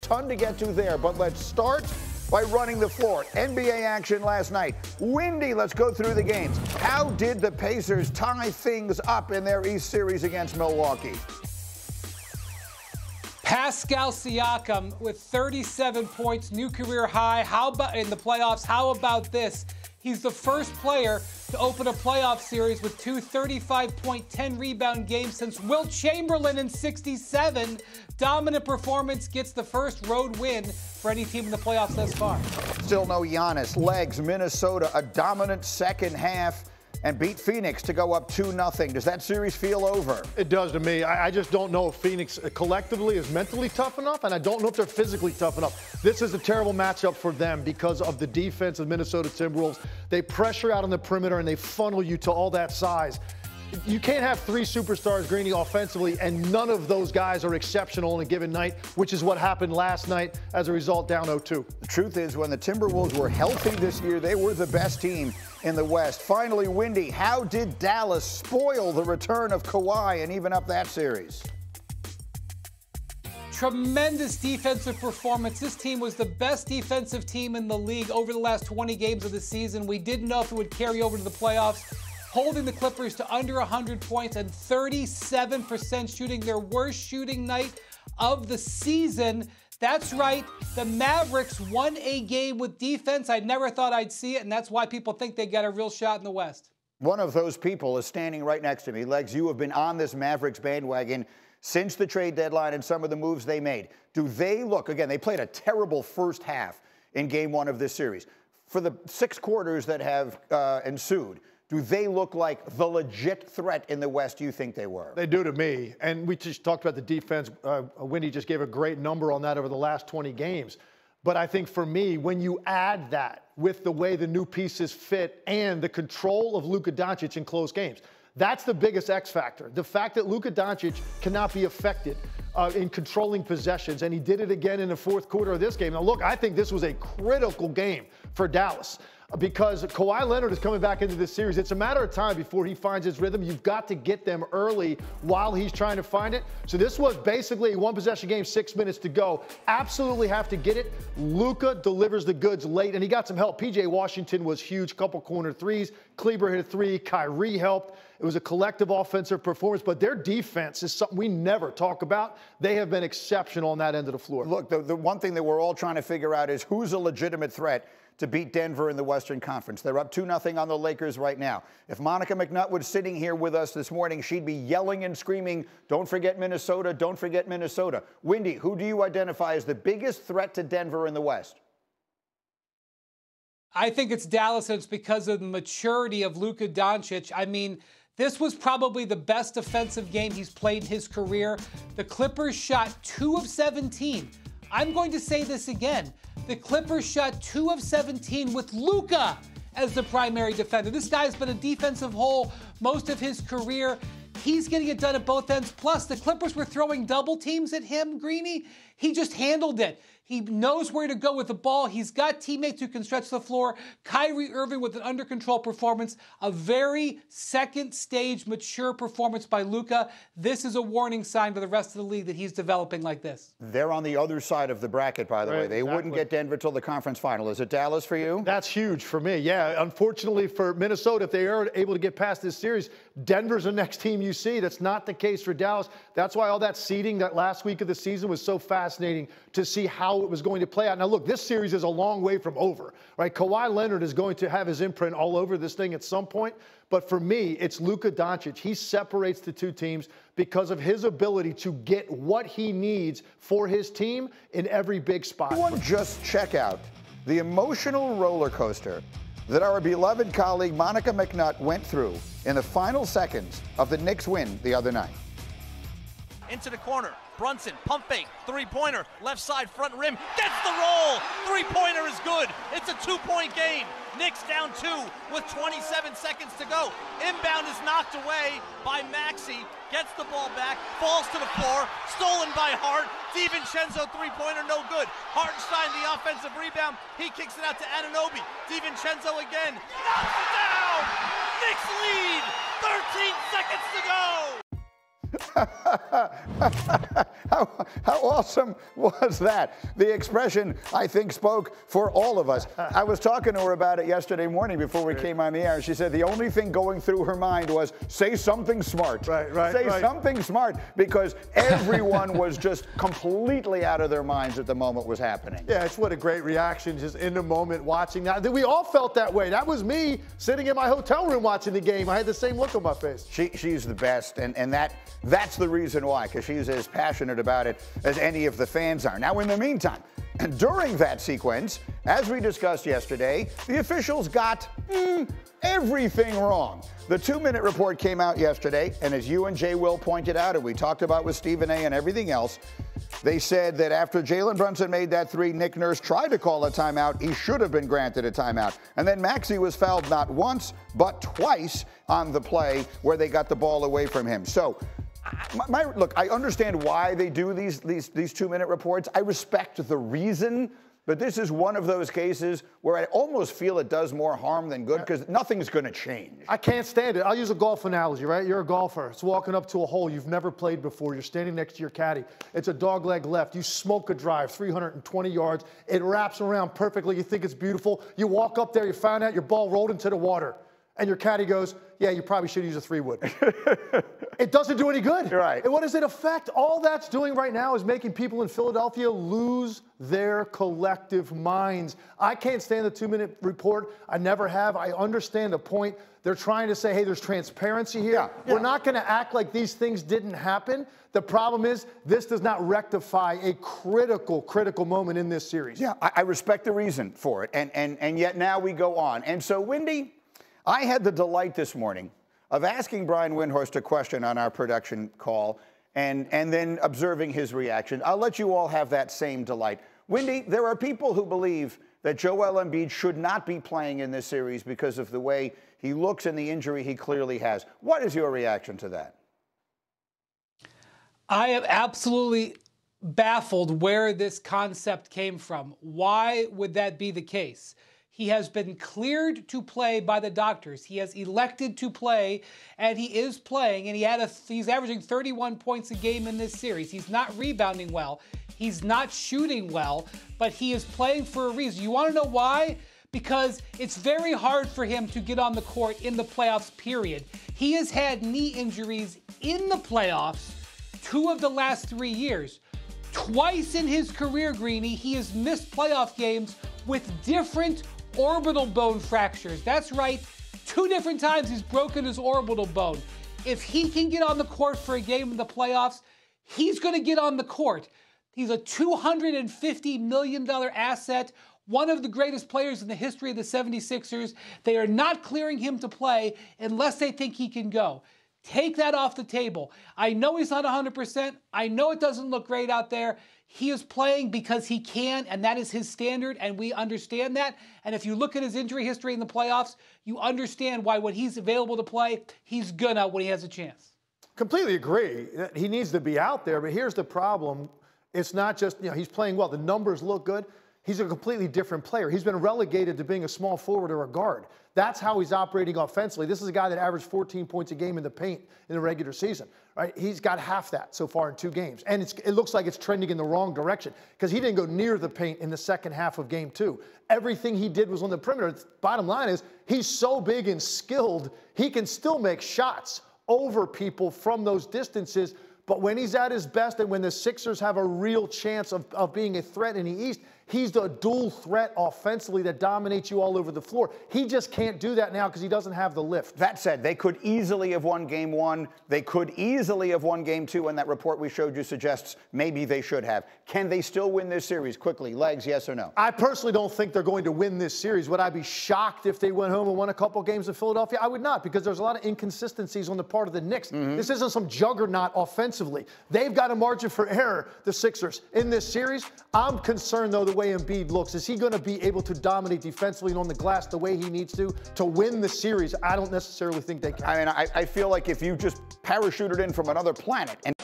ton to get to there, but let's start by running the floor. NBA action last night. Windy, let's go through the games. How did the Pacers tie things up in their East Series against Milwaukee? Pascal Siakam with 37 points, new career high. How about in the playoffs? How about this? He's the first player to open a playoff series with two 35-point, 10-rebound games since Wilt Chamberlain in '67. Dominant performance, gets the first road win for any team in the playoffs thus far. Still no Giannis. Legs, Minnesota, a dominant second half and beat Phoenix to go up 2-0. Does that series feel over? It does to me. I just don't know if Phoenix collectively is mentally tough enough, and I don't know if they're physically tough enough. This is a terrible matchup for them because of the defense of Minnesota Timberwolves. They pressure out on the perimeter, and they funnel you to all that size. You can't have three superstars, Greeny, offensively, and none of those guys are exceptional on a given night, which is what happened last night as a result, down 0-2. The truth is, when the Timberwolves were healthy this year, they were the best team in the West. Finally, Windy, how did Dallas spoil the return of Kawhi and even up that series? Tremendous defensive performance. This team was the best defensive team in the league over the last 20 games of the season. We didn't know if it would carry over to the playoffs, holding the Clippers to under 100 points and 37% shooting, their worst shooting night of the season. That's right, the Mavericks won a game with defense. I never thought I'd see it, and that's why people think they got a real shot in the West. One of those people is standing right next to me. Legs, you have been on this Mavericks bandwagon since the trade deadline and some of the moves they made. Do they look, again, they played a terrible first half in game one of this series. For the 6 quarters that have ensued, do they look like the legit threat in the West you think they were? They do to me. And we just talked about the defense. Windy just gave a great number on that over the last 20 games. But I think for me, when you add that with the way the new pieces fit and the control of Luka Doncic in close games, that's the biggest X factor. The fact that Luka Doncic cannot be affected in controlling possessions, and he did it again in the fourth quarter of this game. Now, look, I think this was a critical game for Dallas, because Kawhi Leonard is coming back into this series. It's a matter of time before he finds his rhythm. You've got to get them early while he's trying to find it. So this was basically a one-possession game, 6 minutes to go. Absolutely have to get it. Luka delivers the goods late, and he got some help. P.J. Washington was huge, couple corner threes. Kleber hit a three. Kyrie helped. It was a collective offensive performance, but their defense is something we never talk about. They have been exceptional on that end of the floor. Look, the one thing that we're all trying to figure out is who's a legitimate threat to beat Denver in the Western Conference. They're up 2-0 on the Lakers right now. If Monica McNutt was sitting here with us this morning, she'd be yelling and screaming, don't forget Minnesota, don't forget Minnesota. Windy, who do you identify as the biggest threat to Denver in the West? I think it's Dallas, and it's because of the maturity of Luka Doncic. I mean, this was probably the best defensive game he's played in his career. The Clippers shot 2 of 17. I'm going to say this again. The Clippers shot 2 of 17 with Luka as the primary defender. This guy's been a defensive hole most of his career. He's getting it done at both ends. Plus, the Clippers were throwing double teams at him, Greeny. He just handled it. He knows where to go with the ball. He's got teammates who can stretch the floor. Kyrie Irving with an under-control performance. A very second-stage, mature performance by Luka. This is a warning sign for the rest of the league that he's developing like this. They're on the other side of the bracket, by the way. They wouldn't get Denver till the conference final. Is it Dallas for you? That's huge for me, yeah. Unfortunately for Minnesota, if they are able to get past this series, Denver's the next team you see. That's not the case for Dallas. That's why all that seeding that last week of the season was so fascinating to see how it was going to play out. Now, look, this series is a long way from over, right? Kawhi Leonard is going to have his imprint all over this thing at some point. But for me, it's Luka Doncic. He separates the two teams because of his ability to get what he needs for his team in every big spot. Everyone just check out the emotional roller coaster that our beloved colleague Monica McNutt went through in the final seconds of the Knicks win the other night. Into the corner, Brunson, pump fake, three-pointer, left side, front rim, gets the roll! Three-pointer is good. It's a 2-point game. Knicks down 2 with 27 seconds to go. Inbound is knocked away by Maxey, gets the ball back, falls to the floor, stolen by Hart. DiVincenzo three-pointer, no good. Hartenstein, the offensive rebound, he kicks it out to Anunoby. DiVincenzo again, knocks it down! Knicks lead, 13 seconds to go! How awesome was that? The expression, I think, spoke for all of us. I was talking to her about it yesterday morning before we came on the air. She said the only thing going through her mind was, say something smart. Say something smart, because everyone was just completely out of their minds at the moment was happening. Yeah, it's what a great reaction, just in the moment watching that. We all felt that way. That was me sitting in my hotel room watching the game. I had the same look on my face. She's the best, and that's the reason why, because she's as passionate about it as any of the fans are. Now, in the meantime, during that sequence, as we discussed yesterday, the officials got everything wrong. The 2-minute report came out yesterday, and as you and Jay Will pointed out, and we talked about with Stephen A. and everything else, they said that after Jalen Brunson made that three, Nick Nurse tried to call a timeout. He should have been granted a timeout. And then Maxey was fouled not once, but twice on the play where they got the ball away from him. So, look, I understand why they do these 2-minute reports. I respect the reason, but this is one of those cases where I almost feel it does more harm than good, because nothing's going to change. I can't stand it. I'll use a golf analogy, right? You're a golfer. It's walking up to a hole you've never played before. You're standing next to your caddy. It's a dogleg left. You smoke a drive, 320 yards. It wraps around perfectly. You think it's beautiful. You walk up there. You find out your ball rolled into the water. And your caddy goes, yeah, you probably should use a 3-wood. It doesn't do any good. Right. And what does it affect? All that's doing right now is making people in Philadelphia lose their collective minds. I can't stand the 2-minute report. I never have. I understand the point. They're trying to say, hey, there's transparency here. Yeah. We're not going to act like these things didn't happen. The problem is this does not rectify a critical moment in this series. Yeah, I respect the reason for it. And yet now we go on. And so, Windy, I had the delight this morning of asking Brian Windhorst a question on our production call and then observing his reaction. I'll let you all have that same delight. Windy, there are people who believe that Joel Embiid should not be playing in this series because of the way he looks and the injury he clearly has. What is your reaction to that? I am absolutely baffled where this concept came from. Why would that be the case? He has been cleared to play by the doctors. He has elected to play, and he is playing, and he's averaging 31 points a game in this series. He's not rebounding well. He's not shooting well, but he is playing for a reason. You want to know why? Because it's very hard for him to get on the court in the playoffs, period. He has had knee injuries in the playoffs 2 of the last 3 years. Twice in his career, Greeny, he has missed playoff games with different orbital bone fractures. That's right, 2 different times he's broken his orbital bone. If he can get on the court for a game in the playoffs, he's going to get on the court. He's a $250 million asset, one of the greatest players in the history of the 76ers. They are not clearing him to play unless they think he can go. Take that off the table. I know he's not 100%. I know it doesn't look great out there. He is playing because he can, and that is his standard, and we understand that. And if you look at his injury history in the playoffs, you understand why when he's available to play, he's gonna when he has a chance. Completely agree. He needs to be out there, but here's the problem. It's not just, he's playing well. The numbers look good. He's a completely different player. He's been relegated to being a small forward or a guard. That's how he's operating offensively. This is a guy that averaged 14 points a game in the paint in the regular season, right? He's got half that so far in 2 games. And it looks like it's trending in the wrong direction because he didn't go near the paint in the second half of game 2. Everything he did was on the perimeter. Bottom line is he's so big and skilled, he can still make shots over people from those distances. But when he's at his best and when the Sixers have a real chance of being a threat in the East, he's the dual threat offensively that dominates you all over the floor. He just can't do that now because he doesn't have the lift. That said, they could easily have won game 1. They could easily have won game 2, and that report we showed you suggests maybe they should have. Can they still win this series? Quickly, Legs, yes or no? I personally don't think they're going to win this series. Would I be shocked if they went home and won a couple games in Philadelphia? I would not, because there's a lot of inconsistencies on the part of the Knicks. This isn't some juggernaut offensively. They've got a margin for error, the Sixers, in this series. I'm concerned, though, the way Embiid looks. Is he going to be able to dominate defensively and on the glass the way he needs to win the series? I don't necessarily think they can. I mean, I feel like if you just parachuted in from another planet and